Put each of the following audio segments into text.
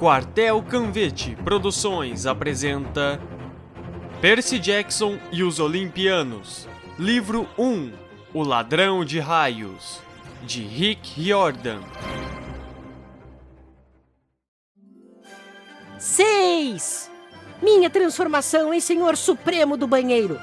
Quartel Canvete Produções apresenta Percy Jackson e os Olimpianos, Livro 1, O Ladrão de Raios, de Rick Riordan. 6. Minha transformação em Senhor Supremo do Banheiro.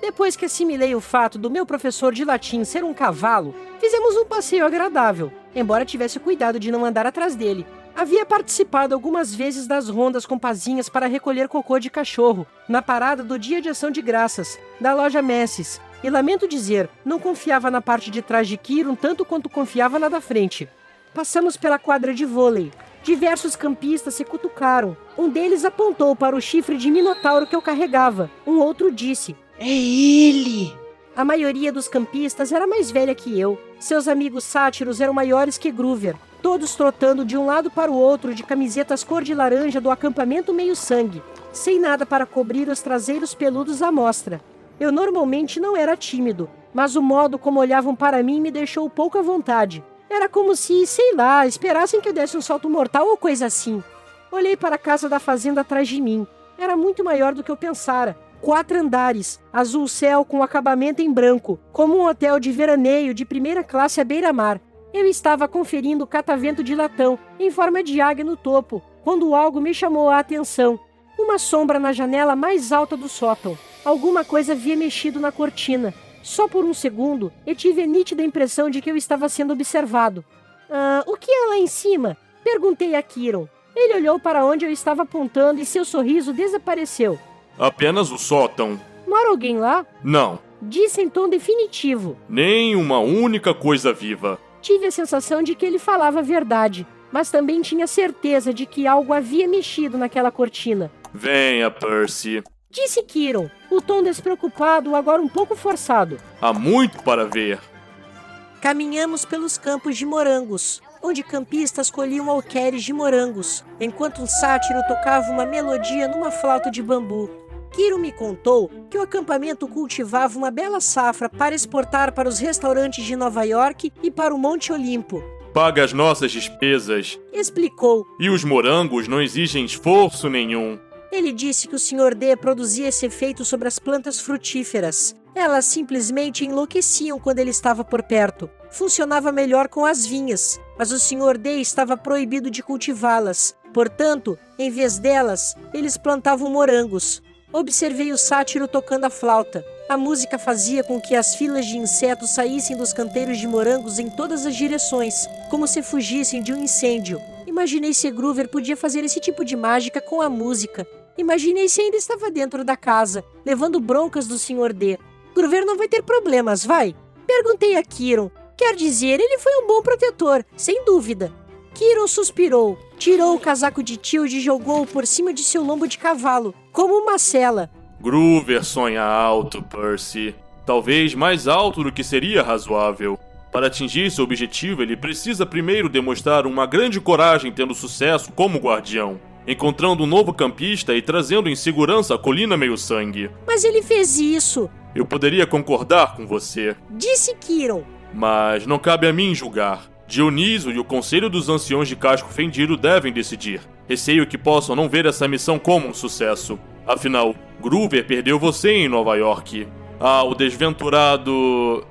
Depois que assimilei o fato do meu professor de latim ser um cavalo, fizemos um passeio agradável, embora tivesse cuidado de não andar atrás dele. Havia participado algumas vezes das rondas com pazinhas para recolher cocô de cachorro, na parada do Dia de Ação de Graças, da loja Messes, e lamento dizer, não confiava na parte de trás de Kiron tanto quanto confiava na da frente. Passamos pela quadra de vôlei. Diversos campistas se cutucaram. Um deles apontou para o chifre de minotauro que eu carregava. Um outro disse: "É ele!" A maioria dos campistas era mais velha que eu. Seus amigos sátiros eram maiores que Groover, todos trotando de um lado para o outro de camisetas cor de laranja do acampamento meio-sangue, sem nada para cobrir os traseiros peludos à mostra. Eu normalmente não era tímido, mas o modo como olhavam para mim me deixou pouco à vontade. Era como se, sei lá, esperassem que eu desse um salto mortal ou coisa assim. Olhei para a casa da fazenda atrás de mim. Era muito maior do que eu pensara. 4 andares, azul céu com acabamento em branco, como um hotel de veraneio de primeira classe à beira-mar. Eu estava conferindo o catavento de latão, em forma de águia no topo, quando algo me chamou a atenção. Uma sombra na janela mais alta do sótão. Alguma coisa havia mexido na cortina. Só por um segundo, eu tive a nítida impressão de que eu estava sendo observado. O que é lá em cima? Perguntei a Kiron. Ele olhou para onde eu estava apontando e seu sorriso desapareceu. Apenas o sótão. Mora alguém lá? Não. Disse em tom definitivo. Nem uma única coisa viva. Tive a sensação de que ele falava a verdade, mas também tinha certeza de que algo havia mexido naquela cortina. Venha, Percy. Disse Kiron, o tom despreocupado, agora um pouco forçado. Há muito para ver. Caminhamos pelos campos de morangos, onde campistas colhiam alqueires de morangos, enquanto um sátiro tocava uma melodia numa flauta de bambu. Kiron me contou que o acampamento cultivava uma bela safra para exportar para os restaurantes de Nova York e para o Monte Olimpo. Paga as nossas despesas, explicou. E os morangos não exigem esforço nenhum. Ele disse que o Sr. D produzia esse efeito sobre as plantas frutíferas. Elas simplesmente enlouqueciam quando ele estava por perto. Funcionava melhor com as vinhas, mas o Sr. D estava proibido de cultivá-las. Portanto, em vez delas, eles plantavam morangos. Observei o sátiro tocando a flauta. A música fazia com que as filas de insetos saíssem dos canteiros de morangos em todas as direções, como se fugissem de um incêndio. Imaginei se Groover podia fazer esse tipo de mágica com a música. Imaginei se ainda estava dentro da casa, levando broncas do Sr. D. Groover não vai ter problemas, vai? Perguntei a Kiron. Quer dizer, ele foi um bom protetor, sem dúvida. Kiron suspirou, tirou o casaco de Tilde e jogou-o por cima de seu lombo de cavalo, como uma sela. Groover sonha alto, Percy. Talvez mais alto do que seria razoável. Para atingir seu objetivo, ele precisa primeiro demonstrar uma grande coragem tendo sucesso como guardião, encontrando um novo campista e trazendo em segurança a colina meio-sangue. Mas ele fez isso. Eu poderia concordar com você, disse Kiron. Mas não cabe a mim julgar. Dioniso e o Conselho dos Anciões de Casco Fendido devem decidir. Receio que possam não ver essa missão como um sucesso. Afinal, Groover perdeu você em Nova York. O desventurado...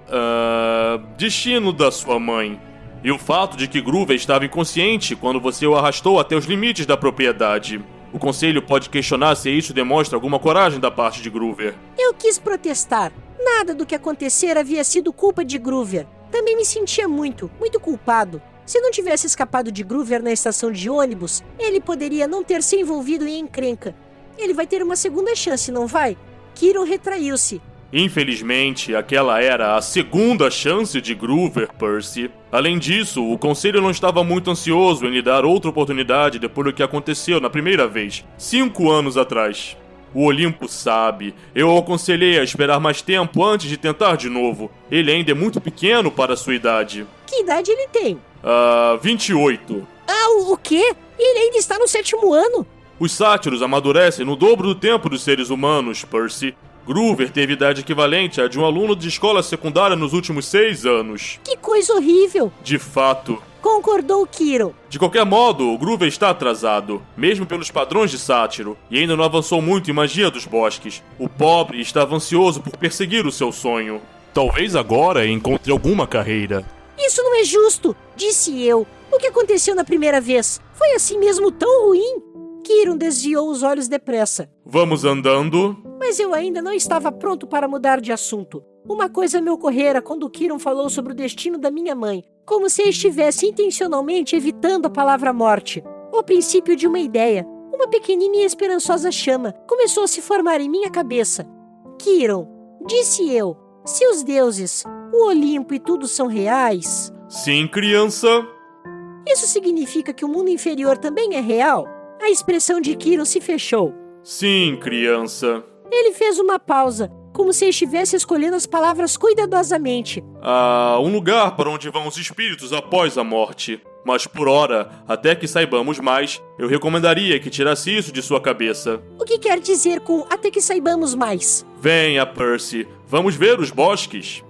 destino da sua mãe. E o fato de que Groover estava inconsciente quando você o arrastou até os limites da propriedade. O Conselho pode questionar se isso demonstra alguma coragem da parte de Groover. Eu quis protestar. Nada do que acontecera havia sido culpa de Groover. Também me sentia muito culpado. Se não tivesse escapado de Groover na estação de ônibus, ele poderia não ter se envolvido em encrenca. Ele vai ter uma segunda chance, não vai? Kiron retraiu-se. Infelizmente, aquela era a segunda chance de Groover, Percy. Além disso, o Conselho não estava muito ansioso em lhe dar outra oportunidade depois do que aconteceu na primeira vez, 5 anos atrás. O Olimpo sabe. Eu o aconselhei a esperar mais tempo antes de tentar de novo. Ele ainda é muito pequeno para a sua idade. Que idade ele tem? 28. O quê? Ele ainda está no 7º ano? Os sátiros amadurecem no dobro do tempo dos seres humanos, Percy. Groover teve idade equivalente à de um aluno de escola secundária nos últimos 6 anos. Que coisa horrível! De fato. concordou Kiron. De qualquer modo, o Groover está atrasado, mesmo pelos padrões de Sátiro, e ainda não avançou muito em magia dos bosques. O pobre estava ansioso por perseguir o seu sonho. Talvez agora encontre alguma carreira. Isso não é justo, disse eu. O que aconteceu na primeira vez? Foi assim mesmo tão ruim? Kiron desviou os olhos depressa. Vamos andando? Mas eu ainda não estava pronto para mudar de assunto. Uma coisa me ocorrera quando Kiron falou sobre o destino da minha mãe, como se estivesse intencionalmente evitando a palavra morte. O princípio de uma ideia, uma pequenina e esperançosa chama, começou a se formar em minha cabeça. Kiron, disse eu, se os deuses, o Olimpo e tudo são reais... Sim, criança. Isso significa que o mundo inferior também é real? A expressão de Kiron se fechou. Sim, criança. Ele fez uma pausa, como se estivesse escolhendo as palavras cuidadosamente. Há um lugar para onde vão os espíritos após a morte. Mas por ora, até que saibamos mais, eu recomendaria que tirasse isso de sua cabeça. O que quer dizer com até que saibamos mais? Venha, Percy. Vamos ver os bosques.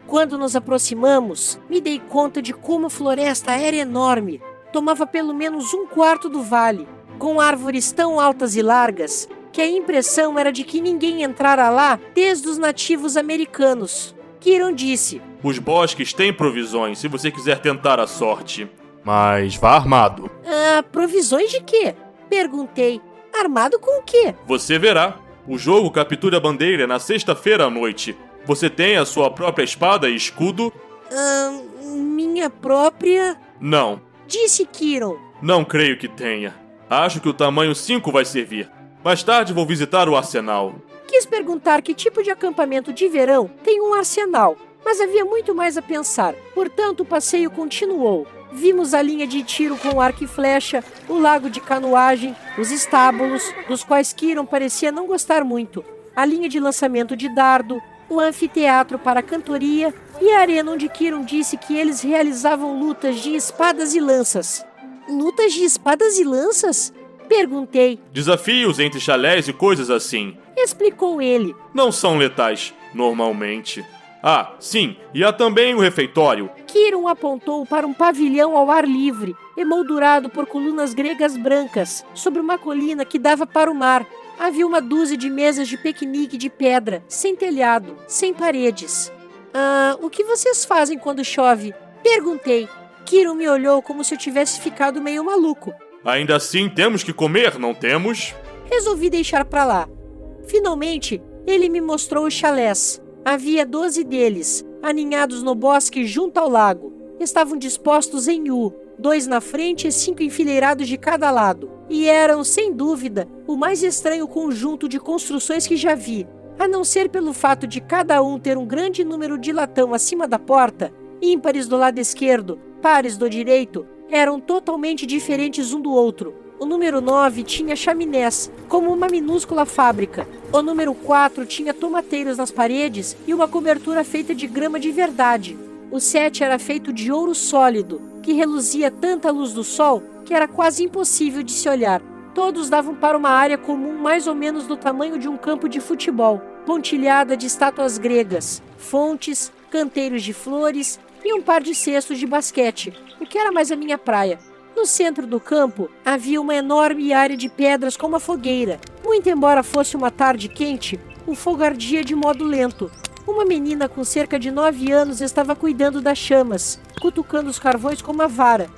Quando nos aproximamos, me dei conta de como a floresta era enorme. Tomava pelo menos 1/4 do vale, com árvores tão altas e largas, que a impressão era de que ninguém entrara lá desde os nativos americanos. Kiron disse: Os bosques têm provisões se você quiser tentar a sorte. Mas vá armado. Provisões de quê? Perguntei. Armado com o quê? Você verá. O jogo captura a bandeira na sexta-feira à noite. Você tem a sua própria espada e escudo? Minha própria... Não. Disse Kiron. Não creio que tenha. Acho que o tamanho 5 vai servir. Mais tarde vou visitar o arsenal. Quis perguntar que tipo de acampamento de verão tem um arsenal, mas havia muito mais a pensar. Portanto, o passeio continuou. Vimos a linha de tiro com arco e flecha, o lago de canoagem, os estábulos, dos quais Kiron parecia não gostar muito, a linha de lançamento de dardo, o anfiteatro para a cantoria e a arena onde Kiron disse que eles realizavam lutas de espadas e lanças. Lutas de espadas e lanças? Perguntei. Desafios entre chalés e coisas assim. Explicou ele. Não são letais, normalmente. Ah, sim, e há também o refeitório. Kiron apontou para um pavilhão ao ar livre, emoldurado por colunas gregas brancas, sobre uma colina que dava para o mar. Havia uma dúzia de mesas de piquenique de pedra, sem telhado, sem paredes. O que vocês fazem quando chove? Perguntei. Kiron me olhou como se eu tivesse ficado meio maluco. Ainda assim temos que comer, não temos? Resolvi deixar pra lá. Finalmente, ele me mostrou os chalés. Havia 12 deles, aninhados no bosque junto ao lago. Estavam dispostos em U, 2 na frente e 5 enfileirados de cada lado. E eram, sem dúvida, o mais estranho conjunto de construções que já vi. A não ser pelo fato de cada um ter um grande número de latão acima da porta, ímpares do lado esquerdo, pares do direito, eram totalmente diferentes um do outro. O número 9 tinha chaminés, como uma minúscula fábrica. O número 4 tinha tomateiros nas paredes e uma cobertura feita de grama de verdade. O 7 era feito de ouro sólido, que reluzia tanta luz do sol que era quase impossível de se olhar. Todos davam para uma área comum mais ou menos do tamanho de um campo de futebol, pontilhada de estátuas gregas, fontes, canteiros de flores e um par de cestos de basquete, o que era mais a minha praia. No centro do campo havia uma enorme área de pedras com uma fogueira. Muito embora fosse uma tarde quente, o fogo ardia de modo lento. Uma menina com cerca de 9 anos estava cuidando das chamas, cutucando os carvões com uma vara.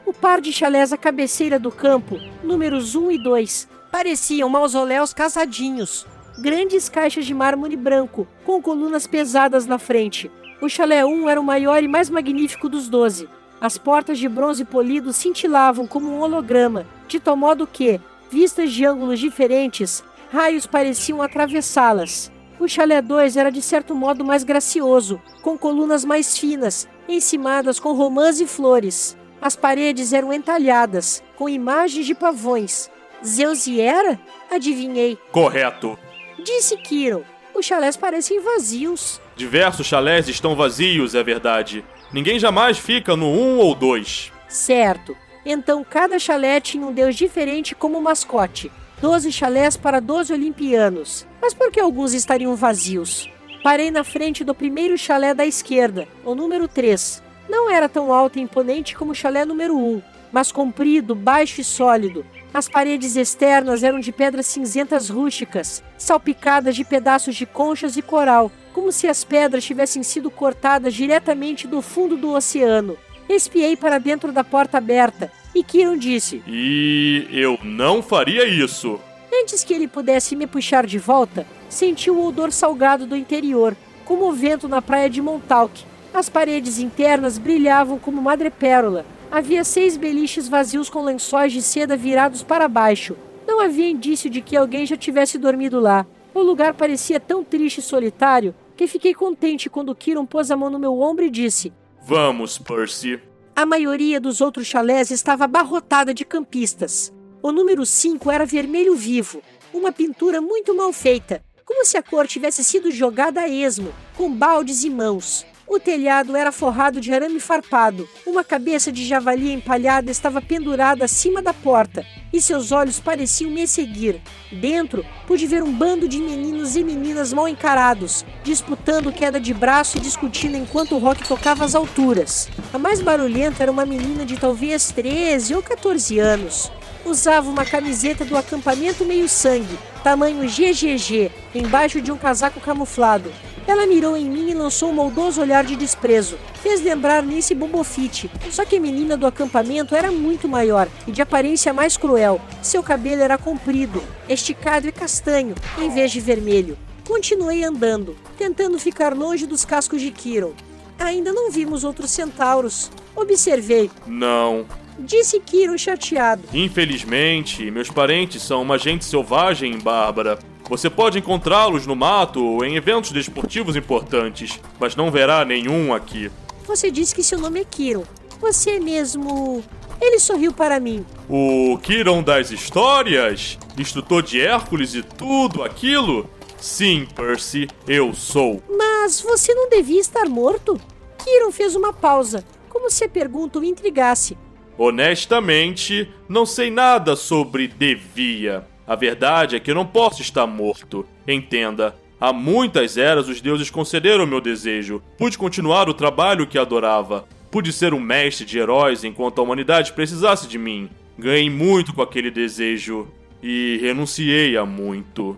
O par de chalés à cabeceira do campo, números 1 e 2, pareciam mausoléus casadinhos. Grandes caixas de mármore branco, com colunas pesadas na frente. O chalé 1 era o maior e mais magnífico dos 12. As portas de bronze polido cintilavam como um holograma, de tal modo que, vistas de ângulos diferentes, raios pareciam atravessá-las. O chalé 2 era de certo modo mais gracioso, com colunas mais finas, encimadas com romãs e flores. As paredes eram entalhadas, com imagens de pavões. Zeus e Hera? Adivinhei. Correto. Disse Kiron. Os chalés parecem vazios. Diversos chalés estão vazios, é verdade. Ninguém jamais fica no 1 ou 2. Certo. Então cada chalé tinha um deus diferente como mascote. 12 chalés para 12 olimpianos. Mas por que alguns estariam vazios? Parei na frente do primeiro chalé da esquerda, o número 3. Não era tão alto e imponente como o chalé número 1, mas comprido, baixo e sólido. As paredes externas eram de pedras cinzentas rústicas, salpicadas de pedaços de conchas e coral, como se as pedras tivessem sido cortadas diretamente do fundo do oceano. Espiei para dentro da porta aberta e Kiron disse: E eu não faria isso. Antes que ele pudesse me puxar de volta, senti o odor salgado do interior, como o vento na praia de Montauk. As paredes internas brilhavam como madrepérola. Havia 6 beliches vazios com lençóis de seda virados para baixo. Não havia indício de que alguém já tivesse dormido lá. O lugar parecia tão triste e solitário que fiquei contente quando Kiron pôs a mão no meu ombro e disse: Vamos, Percy. A maioria dos outros chalés estava abarrotada de campistas. O número 5 era vermelho vivo, uma pintura muito mal feita, como se a cor tivesse sido jogada a esmo, com baldes e mãos. O telhado era forrado de arame farpado, uma cabeça de javali empalhada estava pendurada acima da porta, e seus olhos pareciam me seguir. Dentro, pude ver um bando de meninos e meninas mal encarados, disputando queda de braço e discutindo enquanto o rock tocava às alturas. A mais barulhenta era uma menina de talvez 13 ou 14 anos. Usava uma camiseta do acampamento meio-sangue, tamanho GGG, embaixo de um casaco camuflado. Ela mirou em mim e lançou um maldoso olhar de desprezo. Fez lembrar Nancy Bobofit, só que a menina do acampamento era muito maior e de aparência mais cruel. Seu cabelo era comprido, esticado e castanho, em vez de vermelho. Continuei andando, tentando ficar longe dos cascos de Kiron. Ainda não vimos outros centauros. Observei. Não. Disse Kiron chateado. Infelizmente, meus parentes são uma gente selvagem em Bárbara. Você pode encontrá-los no mato ou em eventos desportivos importantes, mas não verá nenhum aqui. Você disse que seu nome é Kiron. Você é mesmo... Ele sorriu para mim. O Kiron das histórias? Instrutor de Hércules e tudo aquilo? Sim, Percy, eu sou. Mas você não devia estar morto? Kiron fez uma pausa, como se a pergunta o intrigasse. Honestamente, não sei nada sobre devia. A verdade é que eu não posso estar morto. Entenda, há muitas eras os deuses concederam meu desejo. Pude continuar o trabalho que adorava. Pude ser um mestre de heróis enquanto a humanidade precisasse de mim. Ganhei muito com aquele desejo e renunciei a muito.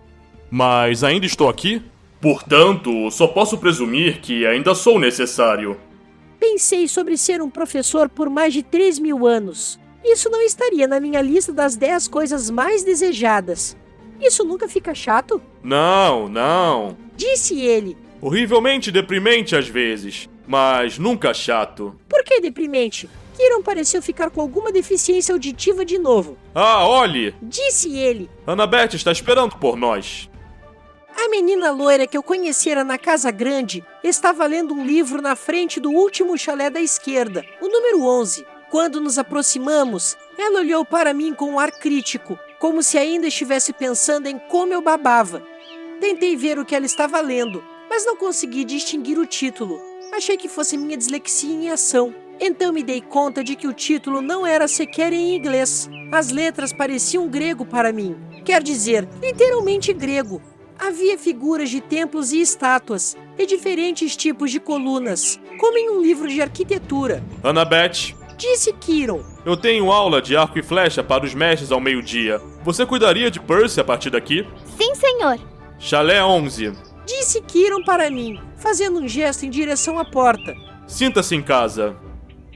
Mas ainda estou aqui? Portanto, só posso presumir que ainda sou necessário. Pensei sobre ser um professor por mais de 3.000 anos. Isso não estaria na minha lista das 10 coisas mais desejadas. Isso nunca fica chato? Não. Disse ele. Horrivelmente deprimente às vezes, mas nunca chato. Por que deprimente? Kiron pareceu ficar com alguma deficiência auditiva de novo. Ah, olhe! Disse ele. Annabeth está esperando por nós. A menina loira que eu conhecera na Casa Grande estava lendo um livro na frente do último chalé da esquerda, o número 11. Quando nos aproximamos, ela olhou para mim com um ar crítico, como se ainda estivesse pensando em como eu babava. Tentei ver o que ela estava lendo, mas não consegui distinguir o título. Achei que fosse minha dislexia em ação. Então me dei conta de que o título não era sequer em inglês. As letras pareciam grego para mim. Quer dizer, literalmente grego. Havia figuras de templos e estátuas, e diferentes tipos de colunas, como em um livro de arquitetura. Annabeth, disse Kiron. Eu tenho aula de arco e flecha para os mestres ao meio-dia. Você cuidaria de Percy a partir daqui? Sim, senhor. Chalé 11. Disse Kiron para mim, fazendo um gesto em direção à porta. Sinta-se em casa.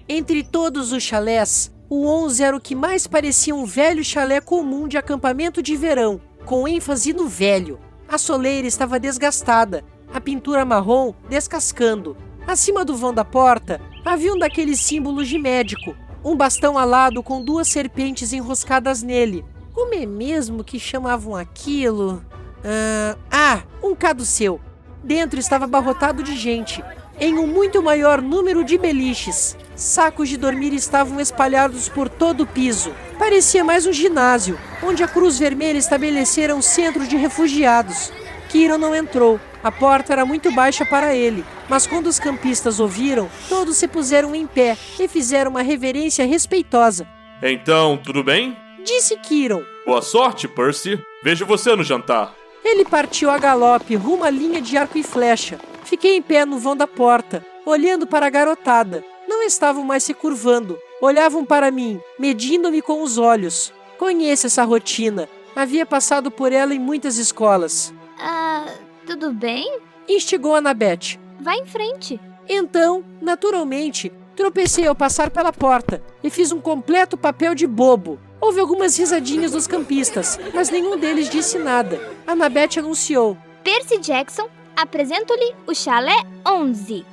Entre todos os chalés, o 11 era o que mais parecia um velho chalé comum de acampamento de verão, com ênfase no velho. A soleira estava desgastada, a pintura marrom descascando. Acima do vão da porta, havia um daqueles símbolos de médico, um bastão alado com 2 serpentes enroscadas nele. Como é mesmo que chamavam aquilo? Um caduceu. Dentro estava abarrotado de gente, em um muito maior número de beliches. Sacos de dormir estavam espalhados por todo o piso. Parecia mais um ginásio, onde a Cruz Vermelha estabelecera um centro de refugiados. Kiron não entrou. A porta era muito baixa para ele, mas quando os campistas ouviram, todos se puseram em pé e fizeram uma reverência respeitosa. Então, tudo bem? Disse Kiron. Boa sorte, Percy. Vejo você no jantar. Ele partiu a galope rumo à linha de arco e flecha. Fiquei em pé no vão da porta, olhando para a garotada. Não estavam mais se curvando. Olhavam para mim, medindo-me com os olhos. Conheço essa rotina. Havia passado por ela em muitas escolas. Tudo bem? Instigou Annabeth. Vai em frente. Então, naturalmente, tropecei ao passar pela porta e fiz um completo papel de bobo. Houve algumas risadinhas dos campistas, mas nenhum deles disse nada. Annabeth anunciou. Percy Jackson, apresento-lhe o Chalé 11.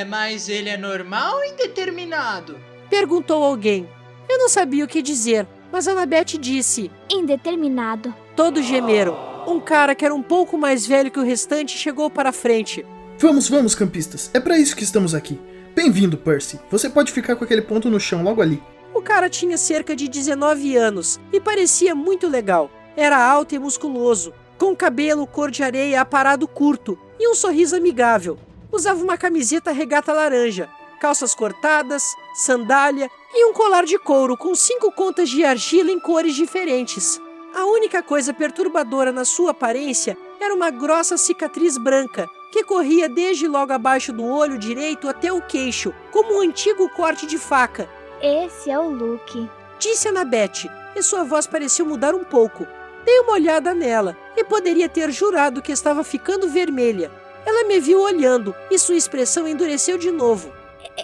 Mas ele é normal ou indeterminado? Perguntou alguém. Eu não sabia o que dizer, mas Annabeth disse. Indeterminado. Todos gemeram. Um cara que era um pouco mais velho que o restante chegou para a frente. Vamos, campistas. É para isso que estamos aqui. Bem-vindo, Percy. Você pode ficar com aquele ponto no chão logo ali. O cara tinha cerca de 19 anos e parecia muito legal. Era alto e musculoso, com cabelo cor de areia aparado curto e um sorriso amigável. Usava uma camiseta regata laranja, calças cortadas, sandália e um colar de couro com 5 contas de argila em cores diferentes. A única coisa perturbadora na sua aparência era uma grossa cicatriz branca que corria desde logo abaixo do olho direito até o queixo, como um antigo corte de faca. Esse é o Luke. Disse Annabeth, e sua voz pareceu mudar um pouco. Dei uma olhada nela e poderia ter jurado que estava ficando vermelha. Ela me viu olhando e sua expressão endureceu de novo.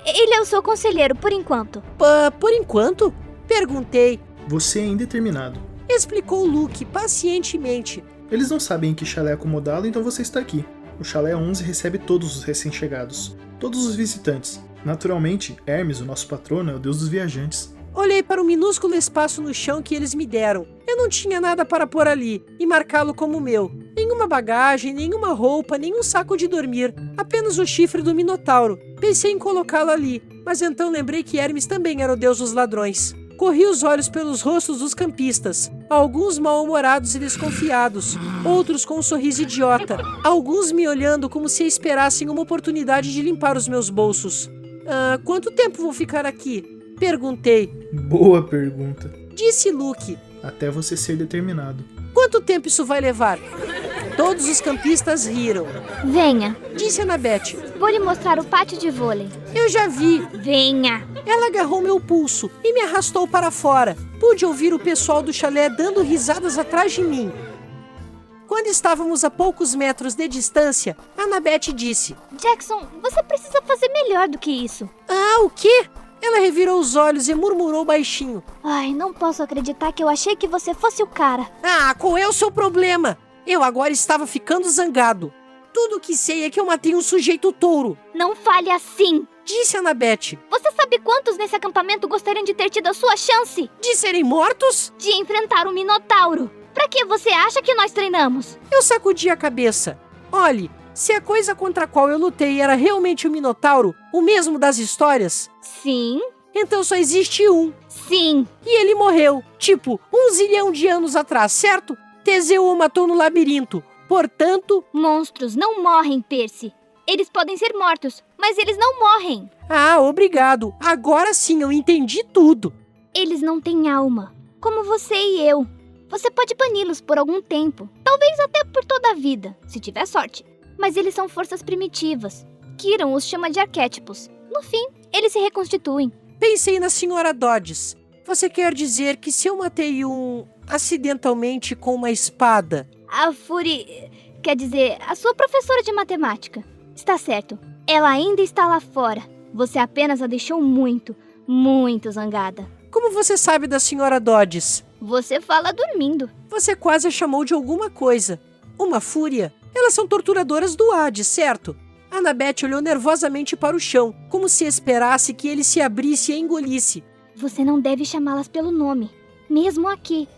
Ele é o seu conselheiro, por enquanto. Por enquanto? Perguntei. Você é indeterminado. Explicou Luke pacientemente. Eles não sabem em que chalé acomodá-lo, então você está aqui. O chalé 11 recebe todos os recém-chegados, todos os visitantes. Naturalmente, Hermes, o nosso patrono, é o deus dos viajantes. Olhei para o minúsculo espaço no chão que eles me deram. Eu não tinha nada para pôr ali e marcá-lo como meu. Nenhuma bagagem, nenhuma roupa, nenhum saco de dormir. Apenas o chifre do Minotauro. Pensei em colocá-lo ali, mas então lembrei que Hermes também era o deus dos ladrões. Corri os olhos pelos rostos dos campistas. Alguns mal-humorados e desconfiados. Outros com um sorriso idiota. Alguns me olhando como se esperassem uma oportunidade de limpar os meus bolsos. Quanto tempo vou ficar aqui? Perguntei. Boa pergunta. Disse Luke. Até você ser determinado. Quanto tempo isso vai levar? Todos os campistas riram. Venha. Disse Annabeth. Vou lhe mostrar o pátio de vôlei. Eu já vi. Venha. Ela agarrou meu pulso e me arrastou para fora. Pude ouvir o pessoal do chalé dando risadas atrás de mim. Quando estávamos a poucos metros de distância, Annabeth disse. Jackson, você precisa fazer melhor do que isso. O quê? Ela revirou os olhos e murmurou baixinho. Ai, não posso acreditar que eu achei que você fosse o cara. Qual é o seu problema? Eu agora estava ficando zangado. Tudo o que sei é que eu matei um sujeito touro. Não fale assim. Disse Annabeth. Você sabe quantos nesse acampamento gostariam de ter tido a sua chance? De serem mortos? De enfrentar o Minotauro. Pra que você acha que nós treinamos? Eu sacudi a cabeça. Olhe, se a coisa contra a qual eu lutei era realmente o Minotauro, o mesmo das histórias... Sim. Então só existe um. Sim. E ele morreu, tipo, 1 zilhão de anos atrás, certo? Teseu o matou no labirinto. Portanto... Monstros não morrem, Percy. Eles podem ser mortos, mas eles não morrem. Obrigado. Agora sim eu entendi tudo. Eles não têm alma, como você e eu. Você pode bani-los por algum tempo, talvez até por toda a vida, se tiver sorte. Mas eles são forças primitivas. Kiran os chama de arquétipos. No fim, eles se reconstituem. Pensei na senhora Dodds. Você quer dizer que se eu matei acidentalmente com uma espada... A Fury... Quer dizer, a sua professora de matemática. Está certo. Ela ainda está lá fora. Você apenas a deixou muito, muito zangada. Como você sabe da senhora Dodds? Você fala dormindo. Você quase a chamou de alguma coisa. Uma fúria. Elas são torturadoras do Hades, certo? Annabeth olhou nervosamente para o chão, como se esperasse que ele se abrisse e engolisse. Você não deve chamá-las pelo nome, mesmo aqui.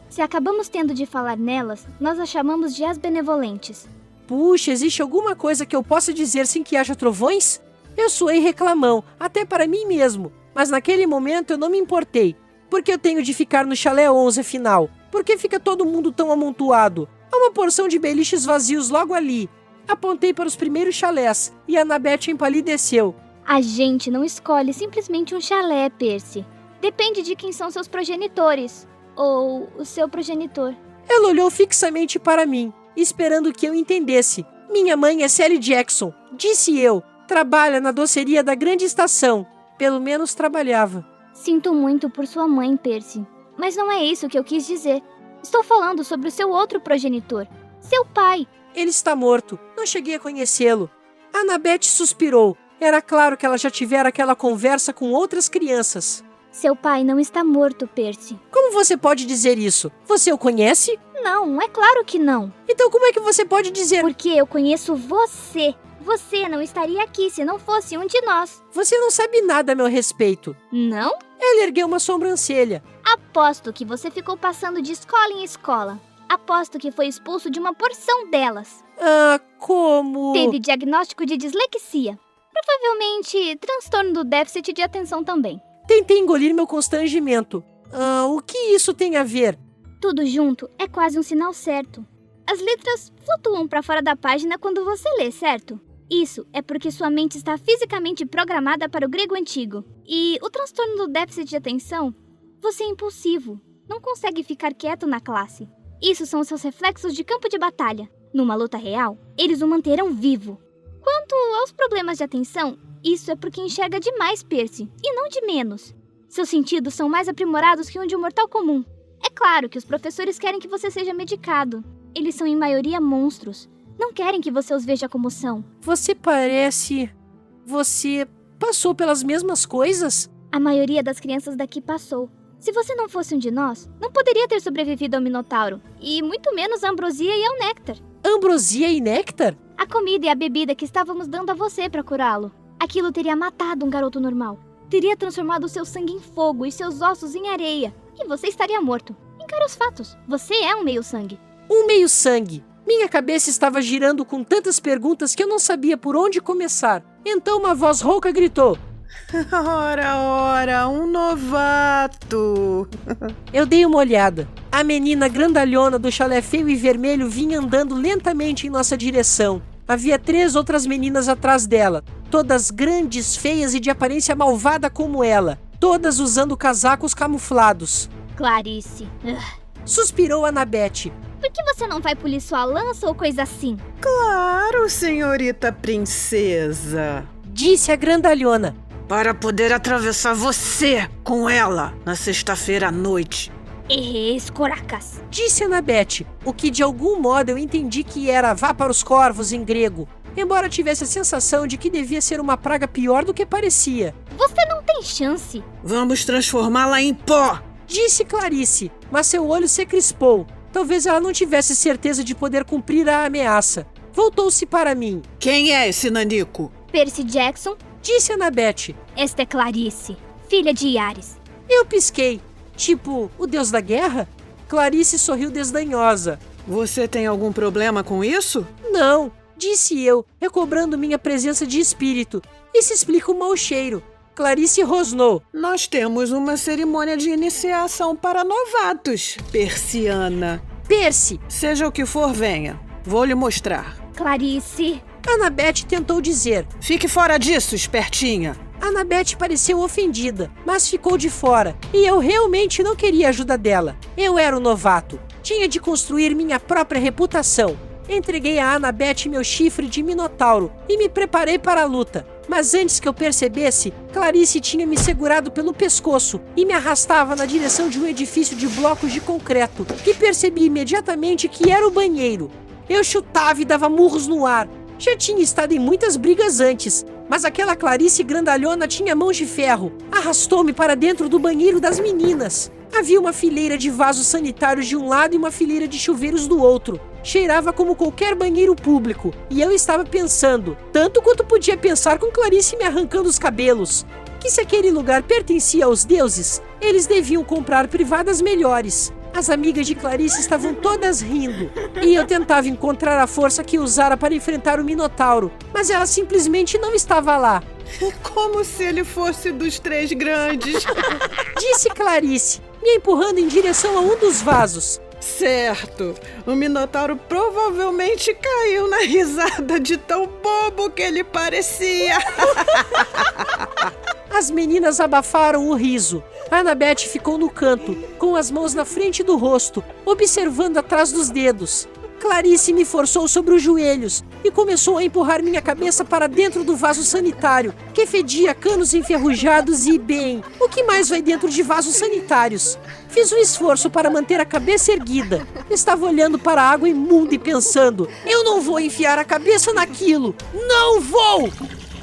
Se acabamos tendo de falar nelas, nós as chamamos de as benevolentes. Puxa, existe alguma coisa que eu possa dizer sem que haja trovões? Eu soei reclamão, até para mim mesmo, mas naquele momento eu não me importei. Por que eu tenho de ficar no chalé 11 afinal? Por que fica todo mundo tão amontoado? Há uma porção de beliches vazios logo ali. Apontei para os primeiros chalés e Annabeth empalideceu. A gente não escolhe simplesmente um chalé, Percy. Depende de quem são seus progenitores. Ou o seu progenitor. Ela olhou fixamente para mim, esperando que eu entendesse. Minha mãe é Sally Jackson, disse eu. Trabalha na doceria da grande estação. Pelo menos trabalhava. Sinto muito por sua mãe, Percy. Mas não é isso que eu quis dizer. Estou falando sobre o seu outro progenitor. Seu pai. Ele está morto. Não cheguei a conhecê-lo. Annabeth suspirou. Era claro que ela já tivera aquela conversa com outras crianças. Seu pai não está morto, Percy. Como você pode dizer isso? Você o conhece? Não, é claro que não. Então como é que você pode dizer... Porque eu conheço você. Você não estaria aqui se não fosse um de nós. Você não sabe nada a meu respeito. Não? Ela ergueu uma sobrancelha. Aposto que você ficou passando de escola em escola. Aposto que foi expulso de uma porção delas. Como... Teve diagnóstico de dislexia. Provavelmente transtorno do déficit de atenção também. Tentei engolir meu constrangimento. O que isso tem a ver? Tudo junto é quase um sinal certo. As letras flutuam para fora da página quando você lê, certo? Isso é porque sua mente está fisicamente programada para o grego antigo. E o transtorno do déficit de atenção, você é impulsivo, não consegue ficar quieto na classe. Isso são seus reflexos de campo de batalha. Numa luta real, eles o manterão vivo. Quanto aos problemas de atenção, isso é porque enxerga demais, Percy, e não de menos. Seus sentidos são mais aprimorados que um de um mortal comum. É claro que os professores querem que você seja medicado. Eles são em maioria monstros. Não querem que você os veja como são. Você parece... Você passou pelas mesmas coisas? A maioria das crianças daqui passou. Se você não fosse um de nós, não poderia ter sobrevivido ao Minotauro. E muito menos à ambrosia e ao néctar. Ambrosia e néctar? A comida e a bebida que estávamos dando a você para curá-lo. Aquilo teria matado um garoto normal. Teria transformado seu sangue em fogo e seus ossos em areia. E você estaria morto. Encare os fatos. Você é um meio-sangue. Um meio-sangue. Minha cabeça estava girando com tantas perguntas que eu não sabia por onde começar. Então uma voz rouca gritou. Ora, um novato. Eu dei uma olhada. A menina grandalhona do chalé feio e vermelho vinha andando lentamente em nossa direção. Havia 3 outras meninas atrás dela, todas grandes, feias e de aparência malvada como ela, todas usando casacos camuflados. Clarice. Suspirou Annabeth. Por que você não vai polir sua lança ou coisa assim? Claro, senhorita princesa. Disse a grandalhona. Para poder atravessar você com ela na sexta-feira à noite. Escoracas. Disse Annabeth, o que de algum modo eu entendi que era vá para os corvos em grego, embora tivesse a sensação de que devia ser uma praga pior do que parecia. Você não tem chance. Vamos transformá-la em pó. Disse Clarice, mas seu olho se crispou. Talvez ela não tivesse certeza de poder cumprir a ameaça. Voltou-se para mim. Quem é esse nanico? Percy Jackson. Disse Annabeth. Esta é Clarice, filha de Iares. Eu pisquei. Tipo, o deus da guerra? Clarice sorriu desdanhosa. Você tem algum problema com isso? Não, disse eu, recobrando minha presença de espírito. Isso explica o mau cheiro. Clarice rosnou. Nós temos uma cerimônia de iniciação para novatos, Persiana. Percy. Seja o que for, venha. Vou lhe mostrar. Clarice. Annabeth tentou dizer. Fique fora disso, espertinha. Annabeth pareceu ofendida, mas ficou de fora, e eu realmente não queria a ajuda dela. Eu era o novato. Tinha de construir minha própria reputação. Entreguei a Annabeth meu chifre de minotauro e me preparei para a luta. Mas antes que eu percebesse, Clarice tinha me segurado pelo pescoço e me arrastava na direção de um edifício de blocos de concreto, que percebi imediatamente que era o banheiro. Eu chutava e dava murros no ar. Já tinha estado em muitas brigas antes, mas aquela Clarice grandalhona tinha mãos de ferro. Arrastou-me para dentro do banheiro das meninas. Havia uma fileira de vasos sanitários de um lado e uma fileira de chuveiros do outro. Cheirava como qualquer banheiro público, e eu estava pensando, tanto quanto podia pensar com Clarice me arrancando os cabelos, que se aquele lugar pertencia aos deuses, eles deviam comprar privadas melhores. As amigas de Clarice estavam todas rindo, e eu tentava encontrar a força que usara para enfrentar o Minotauro, mas ela simplesmente não estava lá. Como se ele fosse dos 3 grandes. Disse Clarice, me empurrando em direção a um dos vasos. Certo, o Minotauro provavelmente caiu na risada de tão bobo que ele parecia. As meninas abafaram o riso. Annabeth ficou no canto, com as mãos na frente do rosto, observando atrás dos dedos. Clarice me forçou sobre os joelhos e começou a empurrar minha cabeça para dentro do vaso sanitário, que fedia canos enferrujados e, bem, o que mais vai dentro de vasos sanitários? Fiz um esforço para manter a cabeça erguida. Estava olhando para a água imunda e pensando, eu não vou enfiar a cabeça naquilo! Não vou!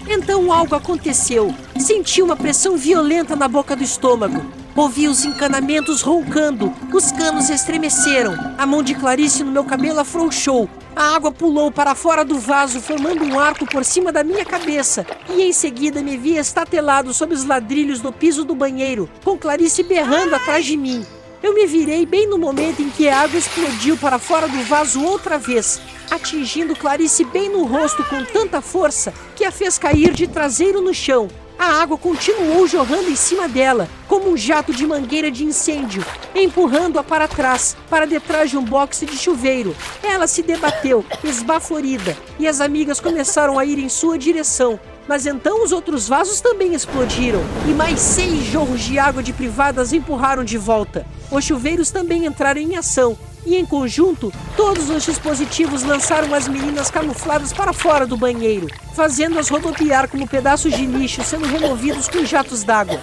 Então algo aconteceu. Senti uma pressão violenta na boca do estômago. Ouvi os encanamentos roncando, os canos estremeceram, a mão de Clarice no meu cabelo afrouxou, a água pulou para fora do vaso formando um arco por cima da minha cabeça e em seguida me vi estatelado sob os ladrilhos do piso do banheiro, com Clarice berrando atrás de mim. Eu me virei bem no momento em que a água explodiu para fora do vaso outra vez, atingindo Clarice bem no rosto com tanta força que a fez cair de traseiro no chão. A água continuou jorrando em cima dela, como um jato de mangueira de incêndio, empurrando-a para trás, para detrás de um boxe de chuveiro. Ela se debateu, esbaforida, e as amigas começaram a ir em sua direção. Mas então os outros vasos também explodiram, e mais 6 jorros de água de privadas empurraram de volta. Os chuveiros também entraram em ação, e em conjunto, todos os dispositivos lançaram as meninas camufladas para fora do banheiro, fazendo-as rodopiar como pedaços de lixo sendo removidos com jatos d'água.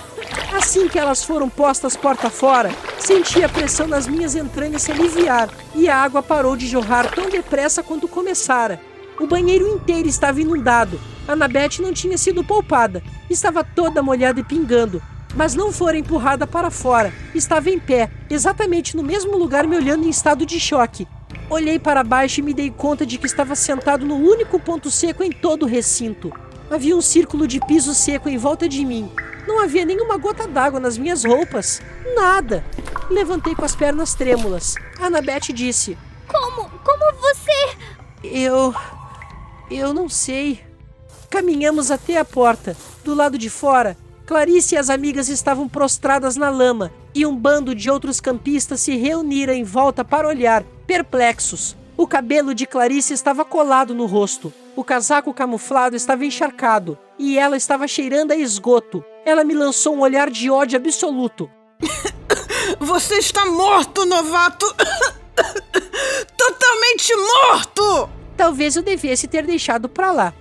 Assim que elas foram postas porta fora, senti a pressão nas minhas entranhas se aliviar, e a água parou de jorrar tão depressa quanto começara. O banheiro inteiro estava inundado. Annabeth não tinha sido poupada, estava toda molhada e pingando, mas não fora empurrada para fora, estava em pé, exatamente no mesmo lugar me olhando em estado de choque. Olhei para baixo e me dei conta de que estava sentado no único ponto seco em todo o recinto. Havia um círculo de piso seco em volta de mim. Não havia nenhuma gota d'água nas minhas roupas. Nada. Levantei com as pernas trêmulas. Annabeth disse: Como você... Eu não sei. Caminhamos até a porta. Do lado de fora, Clarice e as amigas estavam prostradas na lama e um bando de outros campistas se reunira em volta para olhar, perplexos. O cabelo de Clarice estava colado no rosto. O casaco camuflado estava encharcado e ela estava cheirando a esgoto. Ela me lançou um olhar de ódio absoluto. Você está morto, novato! Totalmente morto! Talvez eu devesse ter deixado pra lá.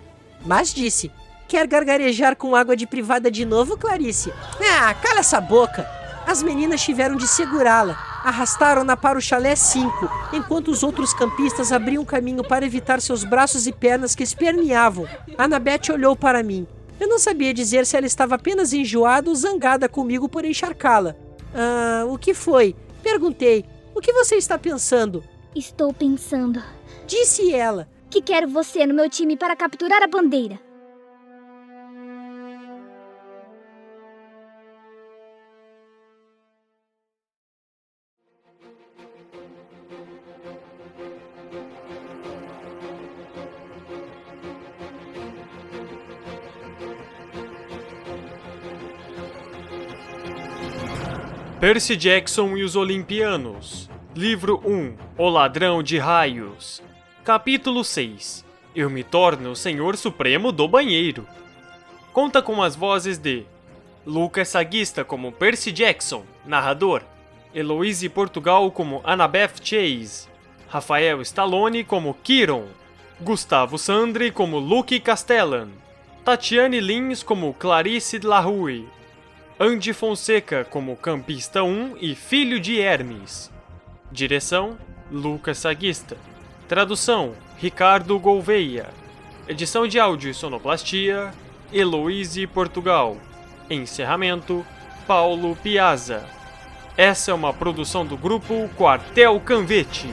Mas disse: quer gargarejar com água de privada de novo, Clarice? Ah, cala essa boca! As meninas tiveram de segurá-la. Arrastaram-na para o chalé 5, enquanto os outros campistas abriam caminho para evitar seus braços e pernas que esperneavam. Annabeth olhou para mim. Eu não sabia dizer se ela estava apenas enjoada ou zangada comigo por encharcá-la. O que foi? Perguntei. O que você está pensando? Estou pensando Disse ela. que quero você no meu time para capturar a bandeira. Percy Jackson e os Olimpianos. Livro 1. O Ladrão de Raios. Capítulo 6. Eu me torno o Senhor Supremo do Banheiro. Conta com as vozes de Lucas Saguista como Percy Jackson, narrador. Heloise Portugal como Annabeth Chase. Rafael Stallone como Kiron. Gustavo Sandri como Luke Castellan. Tatiane Lins como Clarice Larue. Andy Fonseca como Campista 1 e Filho de Hermes. Direção: Lucas Saguista. Tradução: Ricardo Gouveia. Edição de áudio e sonoplastia: Heloise Portugal. Encerramento: Paulo Piazza. Essa é uma produção do grupo Quartel Canvete.